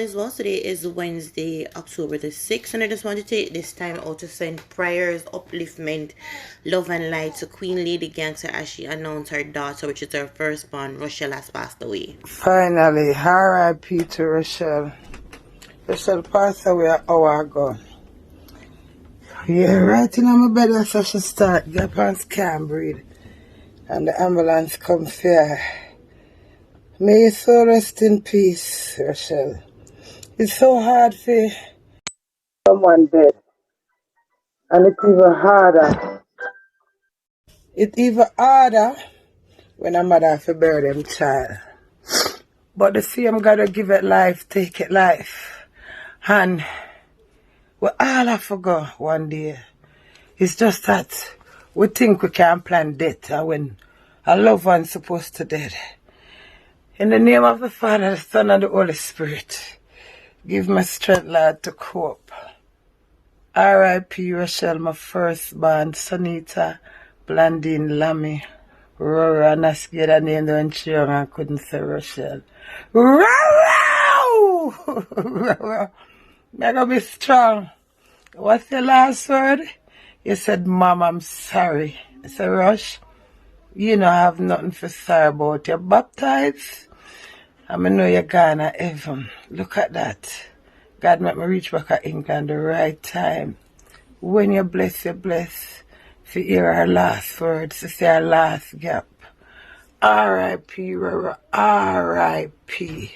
as well. Today is Wednesday, October the 6th, and I just want to take this time out to send prayers, upliftment, love and light to Queen Lady Gangster as she announced her daughter, which is her firstborn, RUSHEL, has passed away. Finally, R.I.P. to RUSHEL. RUSHEL passed away an hour ago. Yeah, right in my bed, I saw she start. Japan's can't breathe. And the ambulance come fair. May your soul rest in peace, RUSHEL. It's so hard for someone dead. And it's even harder. It's even harder when a mother have to bury them child. But the same gotta give it life, take it life. And we all have to go one day. It's just that we think we can plan death when a loved one's supposed to dead. In the name of the Father, the Son, and the Holy Spirit, give me strength, Lord, to cope. R.I.P. RUSHEL, my firstborn, Sonita, Blandine, Lammy, Rora, and I scared her name when she young and couldn't say RUSHEL. Rora! I'm gonna be strong. What's your last word? You said, Mom, I'm sorry. I said, Rush, you don't have nothing for sorry about. You're baptized. I know you're gone to heaven. Look at that. God make me reach back at England the right time. When you bless, you bless. To hear our last words, to say our last gap. R.I.P. Rora, R.I.P.